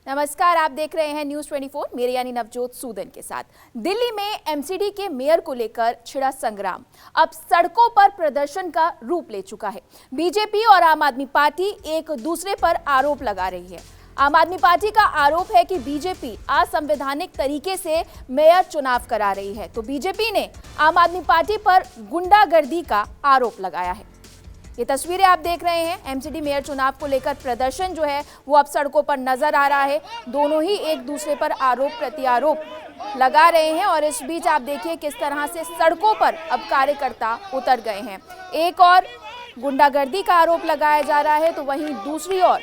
नमस्कार, आप देख रहे हैं न्यूज 24। मेरे यानी नवजोत सूदन के साथ। दिल्ली में एमसीडी के मेयर को लेकर छिड़ा संग्राम अब सड़कों पर प्रदर्शन का रूप ले चुका है। बीजेपी और आम आदमी पार्टी एक दूसरे पर आरोप लगा रही है। आम आदमी पार्टी का आरोप है कि बीजेपी असंवैधानिक तरीके से मेयर चुनाव करा रही है, तो बीजेपी ने आम आदमी पार्टी पर गुंडागर्दी का आरोप लगाया है। ये तस्वीरें आप देख रहे हैं। एमसीडी मेयर चुनाव को लेकर प्रदर्शन जो है वो अब सड़कों पर नजर आ रहा है। दोनों ही एक दूसरे पर आरोप प्रत्यारोप लगा रहे हैं और इस बीच आप देखिए किस तरह से सड़कों पर अब कार्यकर्ता उतर गए हैं। एक और गुंडागर्दी का आरोप लगाया जा रहा है, तो वहीं दूसरी ओर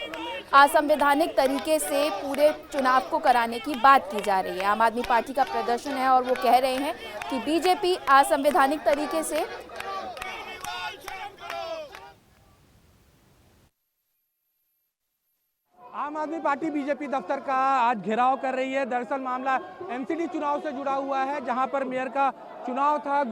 असंवैधानिक तरीके से पूरे चुनाव को कराने की बात की जा रही है। आम आदमी पार्टी का प्रदर्शन है और वो कह रहे हैं कि बीजेपी असंवैधानिक तरीके से आम आदमी पार्टी बीजेपी दफ्तर का आज घेराव कर रही है। दरअसल मामला एमसीडी चुनाव से जुड़ा हुआ है, जहां पर मेयर का चुनाव था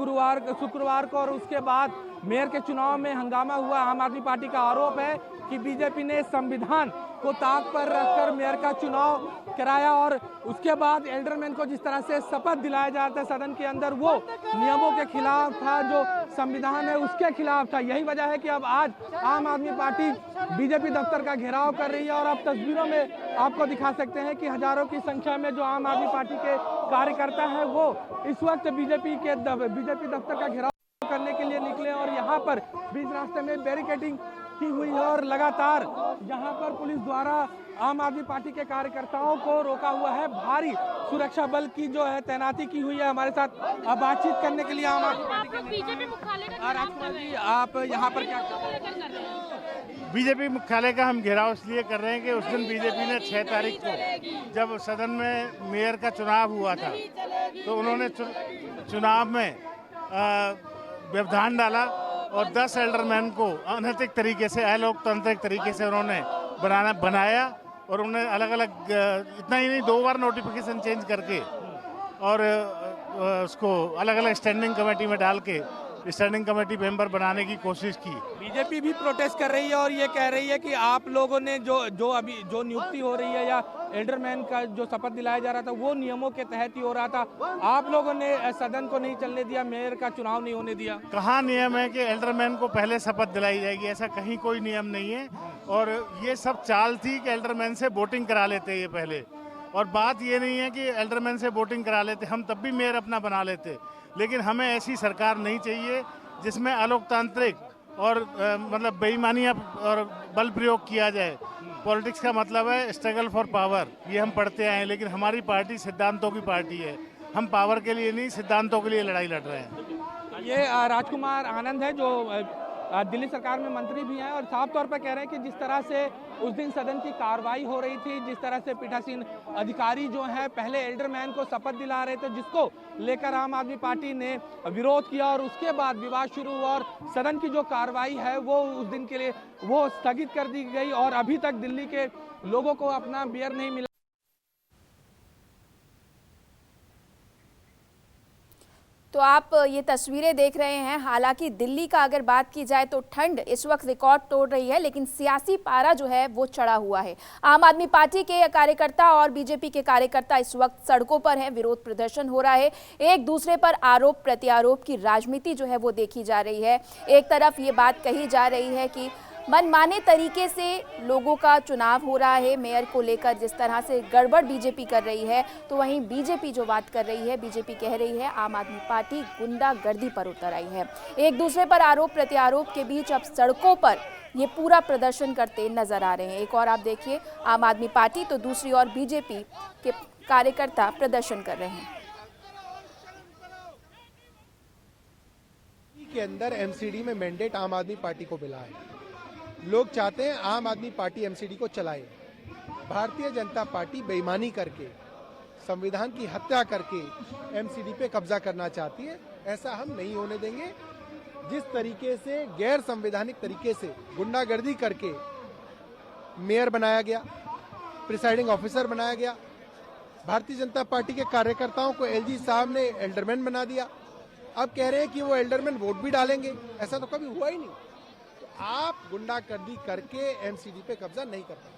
शुक्रवार को और उसके बाद मेयर के चुनाव में हंगामा हुआ। आम आदमी पार्टी का आरोप है कि बीजेपी ने संविधान को ताक पर रखकर मेयर का चुनाव कराया और उसके बाद एल्डरमैन को जिस तरह से शपथ दिलाया जाता है सदन के अंदर, वो नियमों के खिलाफ था, जो संविधान है उसके खिलाफ था। यही वजह है कि अब आज आम आदमी पार्टी बीजेपी दफ्तर का घेराव कर रही है और अब तस्वीरों में आपको दिखा सकते हैं कि हजारों की संख्या में जो आम आदमी पार्टी के कार्यकर्ता हैं वो इस वक्त बीजेपी दफ्तर का घेराव करने के लिए निकले और यहाँ पर बीच रास्ते में बैरिकेडिंग की हुई है और लगातार यहाँ पर पुलिस द्वारा आम आदमी पार्टी के कार्यकर्ताओं को रोका हुआ है। भारी सुरक्षा बल की जो है तैनाती की हुई है। हमारे साथ बातचीत करने के लिए आम आदमी पार्टी के बीजेपी मुख्यालय का राजकुमार जी, आप यहाँ पर क्या कर रहे हैं? बीजेपी मुख्यालय का हम घेराव इसलिए कर रहे हैं कि उस दिन बीजेपी ने 6 तारीख को जब सदन में मेयर का चुनाव हुआ था तो उन्होंने चुनाव में व्यवधान डाला और 10 एल्डरमैन को अनैतिक तरीके से, अलोकतांत्रिक तरीके से उन्होंने बनाया और उन्हें अलग अलग, इतना ही नहीं 2 बार नोटिफिकेशन चेंज करके और उसको अलग अलग स्टैंडिंग कमेटी में डाल के स्टैंडिंग कमेटी मेंबर बनाने की कोशिश की। बीजेपी भी प्रोटेस्ट कर रही है और ये कह रही है कि आप लोगों ने जो नियुक्ति हो रही है या एल्डरमैन का जो शपथ दिलाया जा रहा था वो नियमों के तहत ही हो रहा था, आप लोगों ने सदन को नहीं चलने दिया, मेयर का चुनाव नहीं होने दिया। कहाँ नियम है कि एल्डरमैन को पहले शपथ दिलाई जाएगी? ऐसा कहीं कोई नियम नहीं है और ये सब चाल थी कि एल्डरमैन से वोटिंग करा लेते ये पहले, और बात ये नहीं है कि एल्डरमैन से वोटिंग करा लेते, हम तब भी मेयर अपना बना लेते, लेकिन हमें ऐसी सरकार नहीं चाहिए जिसमें अलोकतांत्रिक और मतलब बेईमानी और बल प्रयोग किया जाए। पॉलिटिक्स का मतलब है स्ट्रगल फॉर पावर, ये हम पढ़ते आए हैं, लेकिन हमारी पार्टी सिद्धांतों की पार्टी है। हम पावर के लिए नहीं, सिद्धांतों के लिए लड़ाई लड़ रहे हैं। ये राजकुमार आनंद है जो दिल्ली सरकार में मंत्री भी हैं और साफ तौर पर कह रहे हैं कि जिस तरह से उस दिन सदन की कार्रवाई हो रही थी, जिस तरह से पीठासीन अधिकारी जो हैं पहले एल्डरमैन को शपथ दिला रहे थे, जिसको लेकर आम आदमी पार्टी ने विरोध किया और उसके बाद विवाद शुरू हुआ और सदन की जो कार्रवाई है वो उस दिन के लिए वो स्थगित कर दी गई और अभी तक दिल्ली के लोगों को अपना मेयर नहीं मिला। तो आप ये तस्वीरें देख रहे हैं। हालांकि दिल्ली का अगर बात की जाए तो ठंड इस वक्त रिकॉर्ड तोड़ रही है, लेकिन सियासी पारा जो है वो चढ़ा हुआ है। आम आदमी पार्टी के कार्यकर्ता और बीजेपी के कार्यकर्ता इस वक्त सड़कों पर हैं, विरोध प्रदर्शन हो रहा है। एक दूसरे पर आरोप प्रत्यारोप की राजनीति जो है वो देखी जा रही है। एक तरफ ये बात कही जा रही है कि मनमाने तरीके से लोगों का चुनाव हो रहा है, मेयर को लेकर जिस तरह से गड़बड़ बीजेपी कर रही है, तो वहीं बीजेपी जो बात कर रही है, बीजेपी कह रही है आम आदमी पार्टी गुंडागर्दी पर उतर आई है। एक दूसरे पर आरोप प्रत्यारोप के बीच अब सड़कों पर ये पूरा प्रदर्शन करते नजर आ रहे हैं। एक और आप देखिए, आम आदमी पार्टी तो दूसरी ओर बीजेपी के कार्यकर्ता प्रदर्शन कर रहे हैं। के अंदर एमसीडी में मैंडेट आम आदमी पार्टी को मिला है। लोग चाहते हैं आम आदमी पार्टी एमसीडी को चलाए। भारतीय जनता पार्टी बेईमानी करके, संविधान की हत्या करके एमसीडी पे कब्जा करना चाहती है। ऐसा हम नहीं होने देंगे। जिस तरीके से गैर संवैधानिक तरीके से गुंडागर्दी करके मेयर बनाया गया, प्रिसाइडिंग ऑफिसर बनाया गया, भारतीय जनता पार्टी के कार्यकर्ताओं को एलजी साहब ने एल्डरमैन बना दिया, अब कह रहे हैं कि वो एल्डरमैन वोट भी डालेंगे। ऐसा तो कभी हुआ ही नहीं। तो आप गुंडागर्दी करके एमसीडी पे कब्जा नहीं कर पाएंगे।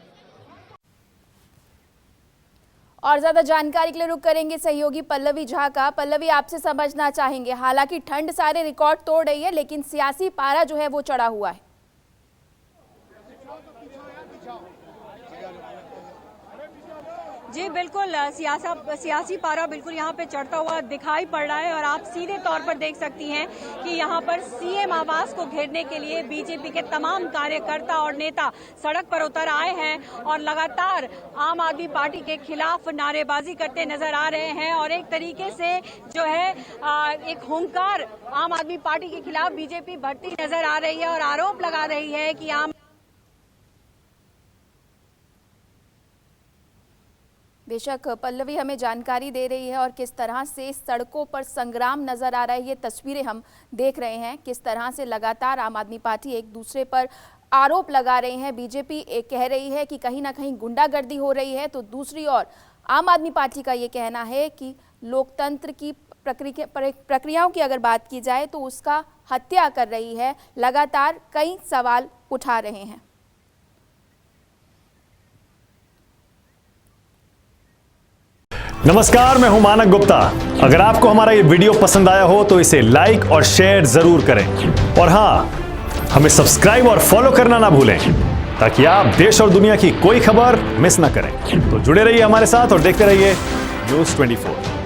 और ज्यादा जानकारी के लिए रुक करेंगे सहयोगी पल्लवी झा का। पल्लवी, आपसे समझना चाहेंगे, हालांकि ठंड सारे रिकॉर्ड तोड़ रही है लेकिन सियासी पारा जो है वो चढ़ा हुआ है। जी बिल्कुल, सियासी पारा बिल्कुल यहाँ पे चढ़ता हुआ दिखाई पड़ रहा है और आप सीधे तौर पर देख सकती हैं कि यहाँ पर सीएम आवास को घेरने के लिए बीजेपी के तमाम कार्यकर्ता और नेता सड़क पर उतर आए हैं और लगातार आम आदमी पार्टी के खिलाफ नारेबाजी करते नजर आ रहे हैं। और एक तरीके से जो है एक हुंकार आम आदमी पार्टी के खिलाफ बीजेपी भरती नजर आ रही है और आरोप लगा रही है कि बेशक पल्लवी हमें जानकारी दे रही है और किस तरह से सड़कों पर संग्राम नजर आ रहा है, ये तस्वीरें हम देख रहे हैं। किस तरह से लगातार आम आदमी पार्टी एक दूसरे पर आरोप लगा रहे हैं। बीजेपी कह रही है कि कहीं ना कहीं गुंडागर्दी हो रही है, तो दूसरी ओर आम आदमी पार्टी का ये कहना है कि लोकतंत्र की प्रक्रियाओं की अगर बात की जाए तो उसका हत्या कर रही है। लगातार कई सवाल उठा रहे हैं। नमस्कार, मैं हूं मानक गुप्ता। अगर आपको हमारा ये वीडियो पसंद आया हो तो इसे लाइक और शेयर जरूर करें और हां, हमें सब्सक्राइब और फॉलो करना ना भूलें ताकि आप देश और दुनिया की कोई खबर मिस ना करें। तो जुड़े रहिए हमारे साथ और देखते रहिए न्यूज़ 24।